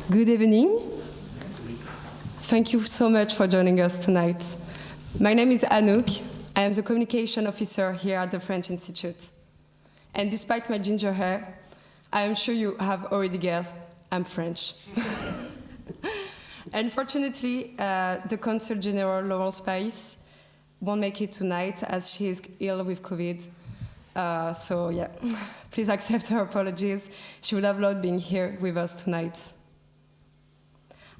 Good evening. Thank you so much for joining us tonight. My name is Anouk. I am the communication officer here at the French Institute. And despite my ginger hair, I am sure you have already guessed I'm French. Unfortunately, the Consul General Laurence Pais won't make it tonight as she is ill with COVID. So yeah, please accept her apologies. She would have loved being here with us tonight.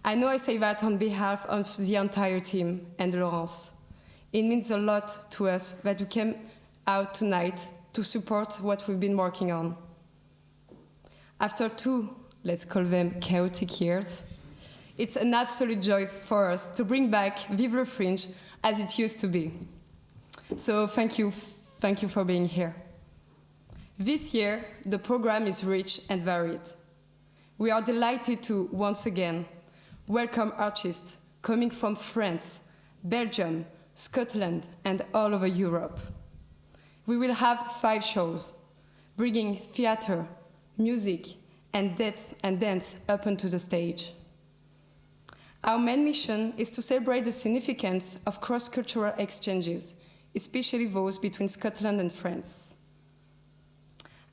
I know I say that on behalf of the entire team and Laurence. It means a lot to us that you came out tonight to support what we've been working on. After 2, let's call them chaotic years, it's an absolute joy for us to bring back Vive le Fringe as it used to be. So thank you for being here. This year, the program is rich and varied. We are delighted to, once again, welcome artists coming from France, Belgium, Scotland, and all over Europe. We will have 5 shows, bringing theater, music, and dance up onto the stage. Our main mission is to celebrate the significance of cross-cultural exchanges, especially those between Scotland and France.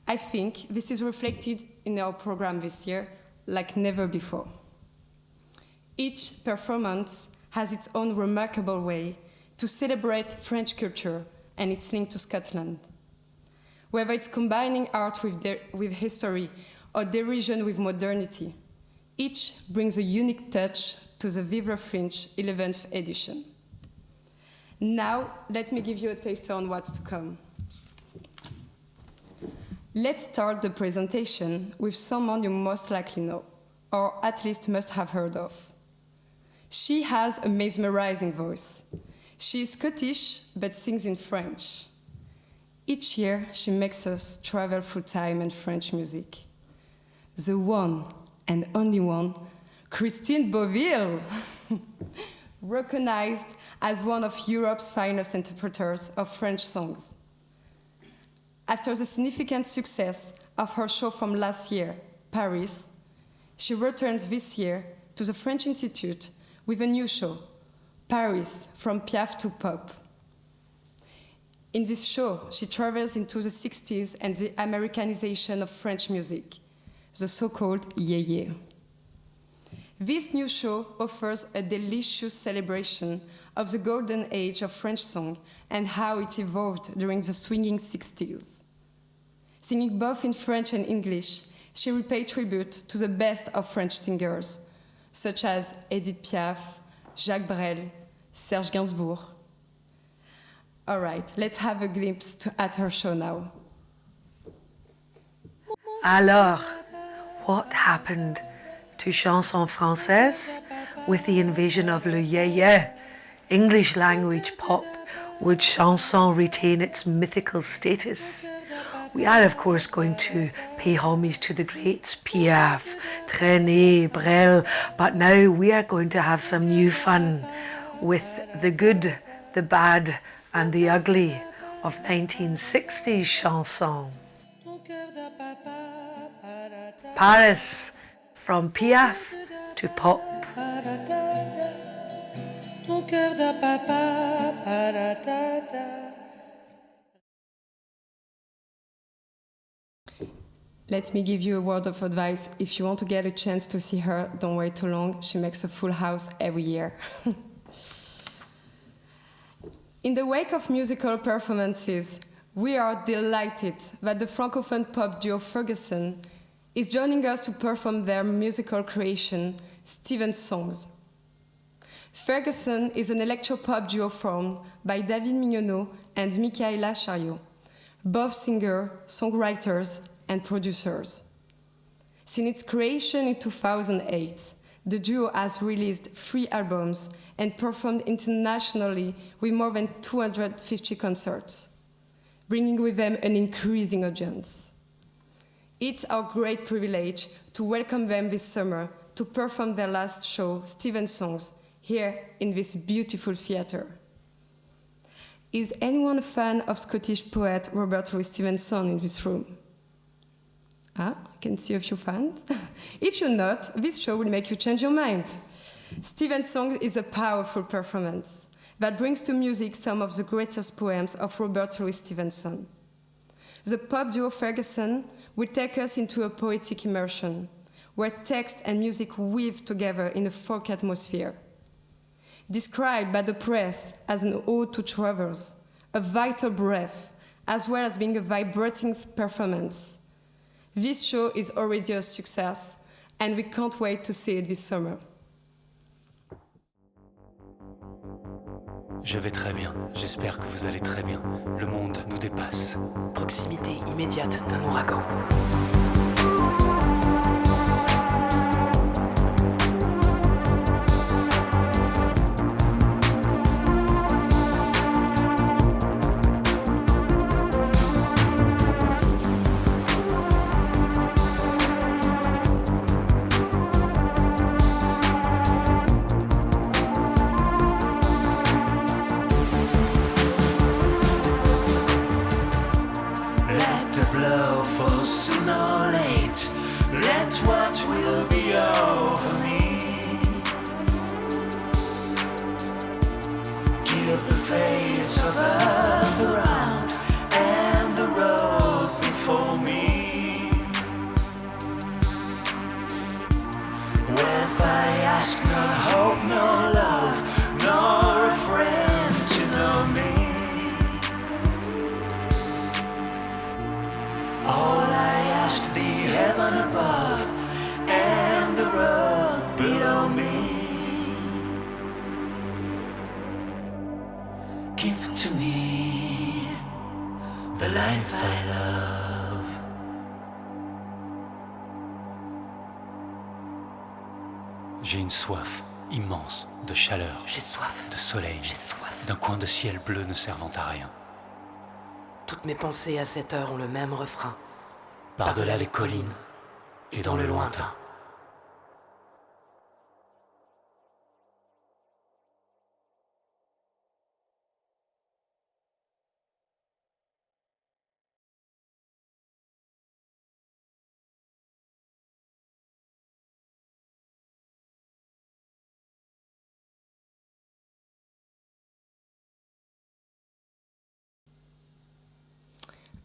I think this is reflected in our program this year like never before. Each performance has its own remarkable way to celebrate French culture and its link to Scotland. Whether it's combining art with history or derision with modernity, each brings a unique touch to the Vive le Fringe 11th edition. Now, let me give you a taster on what's to come. Let's start the presentation with someone you most likely know, or at least must have heard of. She has a mesmerizing voice. She is Scottish, but sings in French. Each year, she makes us travel through time and French music. The one and only one, Christine Beauville, recognized as one of Europe's finest interpreters of French songs. After the significant success of her show from last year, Paris, she returns this year to the French Institute with a new show, Paris, from Piaf to Pop. In this show, she travels into the 60s and the Americanization of French music, the so-called yé-yé. This new show offers a delicious celebration of the golden age of French song and how it evolved during the swinging 60s. Singing both in French and English, she will pay tribute to the best of French singers, such as Edith Piaf, Jacques Brel, Serge Gainsbourg. All right, let's have a glimpse at her show now. Alors, what happened to chanson française with the invasion of le yé-yé? English language pop, would chanson retain its mythical status? We are, of course, going to pay homage to the greats, Piaf, Trenet, Brel, but now we are going to have some new fun with the good, the bad, and the ugly of 1960s chanson. Paris, from Piaf to Pop. Let me give you a word of advice. If you want to get a chance to see her, don't wait too long. She makes a full house every year. In the wake of musical performances, we are delighted that the Francophone pop duo Ferguson is joining us to perform their musical creation, Steven's Songs. Ferguson is an electropop duo formed by David Mignonneau and Michaela Chariot, both singers, songwriters, and producers. Since its creation in 2008, the duo has released 3 albums and performed internationally with more than 250 concerts, bringing with them an increasing audience. It's our great privilege to welcome them this summer to perform their last show, Steven's Songs, here in this beautiful theatre. Is anyone a fan of Scottish poet Robert Louis Stevenson in this room? I can see a few fans. If you're not, this show will make you change your mind. Steven's song is a powerful performance that brings to music some of the greatest poems of Robert Louis Stevenson. The pop duo Ferguson will take us into a poetic immersion, where text and music weave together in a folk atmosphere. Described by the press as an ode to travels, a vital breath, as well as being a vibrating performance. This show is already a success, and we can't wait to see it this summer. Je vais très bien, j'espère que vous allez très bien. Le monde nous dépasse. Proximité immédiate d'un ouragan. Sooner or late, let what will be over me give the face of earth around and the road before me. With I ask no hope, no love, nor a friend to know me. All I ask thee, heaven above, and the road below me. Give to me the life I love. J'ai une soif immense de chaleur. J'ai soif. De soleil. J'ai soif. D'un coin de ciel bleu ne servant à rien. Toutes mes pensées à cette heure ont le même refrain. Par-delà les collines et dans le lointain.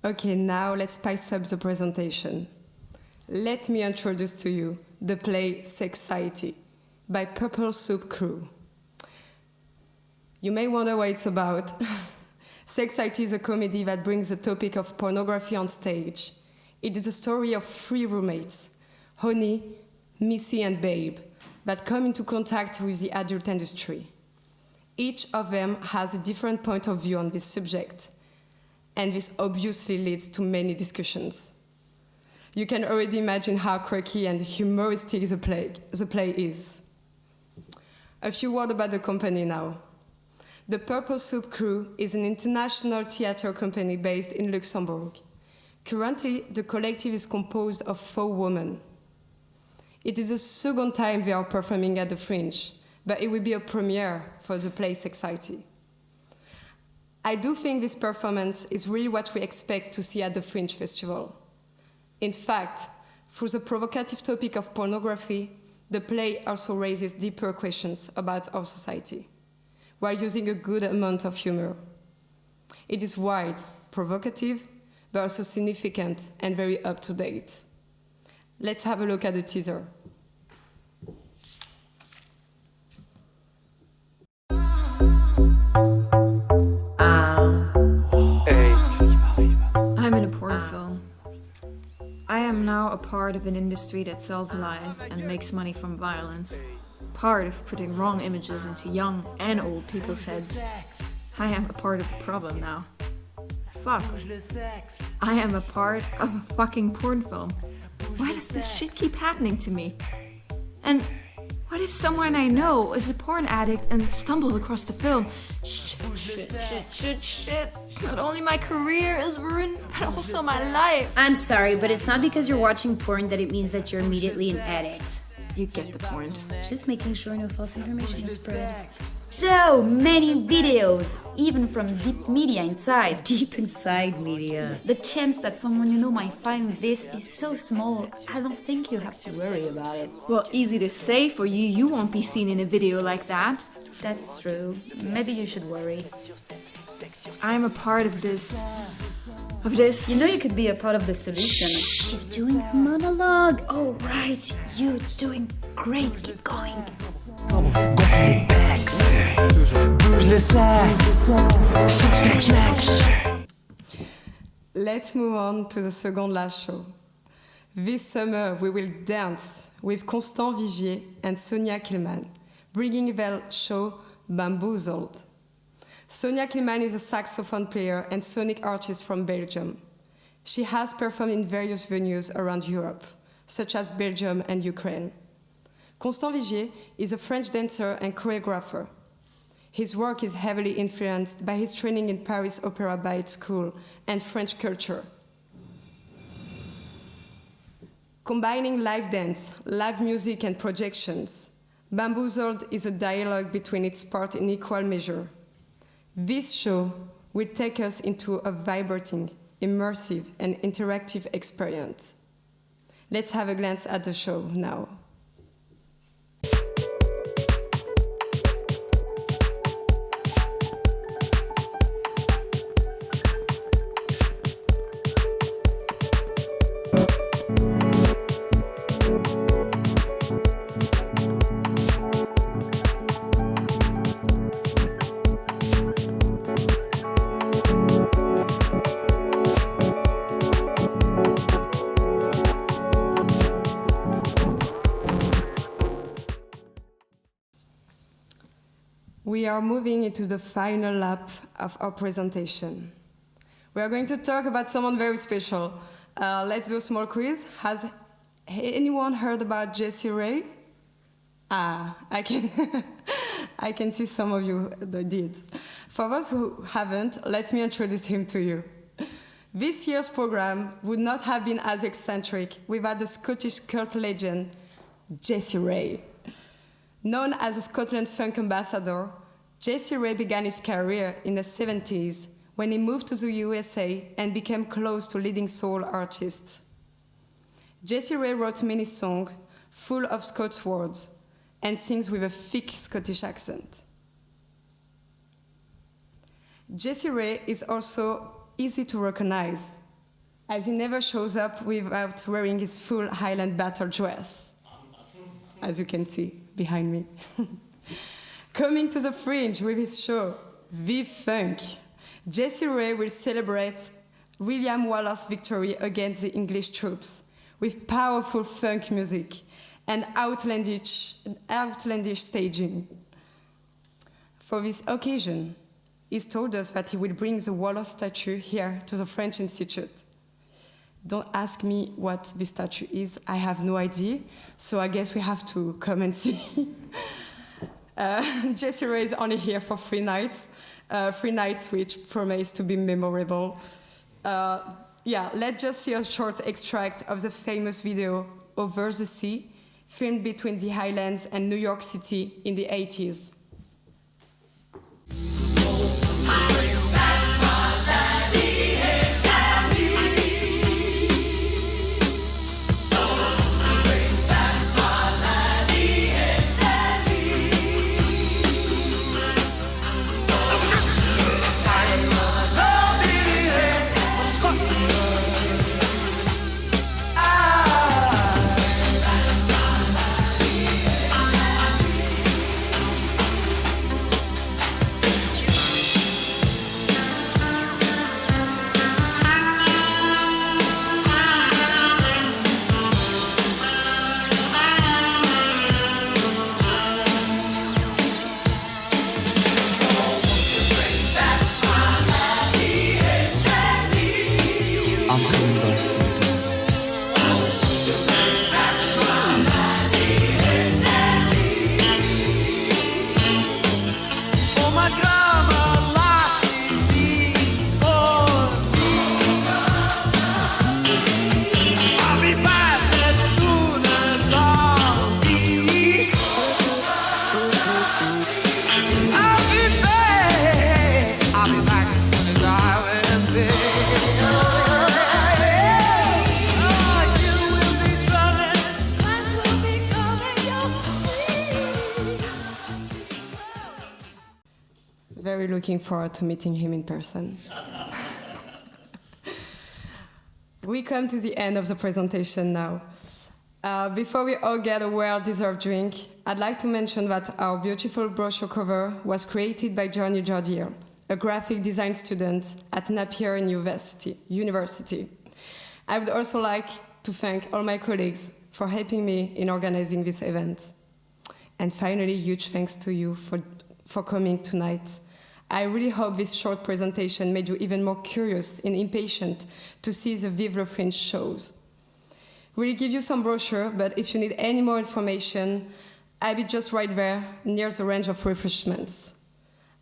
Okay, now let's spice up the presentation. Let me introduce to you the play Sexciety by Purple Soup Crew. You may wonder what it's about. Sexciety is a comedy that brings the topic of pornography on stage. It is a story of three roommates, Honey, Missy, and Babe, that come into contact with the adult industry. Each of them has a different point of view on this subject, and this obviously leads to many discussions. You can already imagine how quirky and humoristic the play is. A few words about the company now. The Purple Soup Crew is an international theater company based in Luxembourg. Currently, the collective is composed of 4 women. It is the second time they are performing at the Fringe, but it will be a premiere for the play Sexciety. I do think this performance is really what we expect to see at the Fringe Festival. In fact, through the provocative topic of pornography, the play also raises deeper questions about our society, while using a good amount of humor. It is wide, provocative, but also significant and very up-to-date. Let's have a look at the teaser. I'm in a porn film. I am now a part of an industry that sells lies and makes money from violence. Part of putting wrong images into young and old people's heads. I am a part of the problem now. Fuck. I am a part of a fucking porn film. Why does this shit keep happening to me? And what if someone I know is a porn addict and stumbles across the film? Shit. Not only my career is ruined, but also my life. I'm sorry, but it's not because you're watching porn that it means that you're immediately an addict. You get the point. Just making sure no false information is spread. So many videos, even from deep media inside. Deep inside media. The chance that someone you know might find this is so small, I don't think you have to worry about it. Well, easy to say for you, you won't be seen in a video like that. That's true. Maybe you should worry. I'm a part of this. You know you could be a part of the solution. She's doing her monologue. Oh, right. You're doing great. Keep going. Gonfle les pecs, bouge le sexe, six snacks. Let's move on to the second last show. This summer, we will dance with Constant Vigier and Sonia Killman, bringing their show Bamboozled. Sonia Killman is a saxophone player and sonic artist from Belgium. She has performed in various venues around Europe, such as Belgium and Ukraine. Constant Vigier is a French dancer and choreographer. His work is heavily influenced by his training in Paris Opera Ballet School and French culture. Combining live dance, live music, and projections, Bamboozled is a dialogue between its parts in equal measure. This show will take us into a vibrating, immersive, and interactive experience. Let's have a glance at the show now. We are moving into the final lap of our presentation. We are going to talk about someone very special. Let's do a small quiz. Has anyone heard about Jessie Ray? I can see some of you that did. For those who haven't, let me introduce him to you. This year's program would not have been as eccentric without the Scottish cult legend, Jessie Ray. Known as a Scotland funk ambassador, Jessie Ray began his career in the 70s when he moved to the USA and became close to leading soul artists. Jessie Ray wrote many songs full of Scots words and sings with a thick Scottish accent. Jessie Ray is also easy to recognize, as he never shows up without wearing his full Highland battle dress, as you can see behind me. Coming to the Fringe with his show, Vive Funk, Jessie Ray will celebrate William Wallace's victory against the English troops with powerful funk music and outlandish staging. For this occasion, he's told us that he will bring the Wallace statue here to the French Institute. Don't ask me what this statue is, I have no idea, so I guess we have to come and see. Jessie Ray is only here for 3 nights which promise to be memorable. Let's just see a short extract of the famous video Over the Sea, filmed between the Highlands and New York City in the 80s. very looking forward to meeting him in person. We come to the end of the presentation now. Before we all get a well-deserved drink, I'd like to mention that our beautiful brochure cover was created by Johnny Jordier, a graphic design student at Napier University. I would also like to thank all my colleagues for helping me in organizing this event. And finally, huge thanks to you for coming tonight. I really hope this short presentation made you even more curious and impatient to see the Vive le Fringe shows. We'll give you some brochure, but if you need any more information, I'll be just right there near the range of refreshments.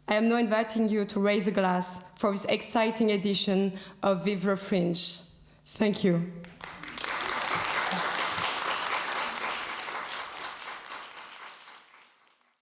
I am now inviting you to raise a glass for this exciting edition of Vive le Fringe. Thank you.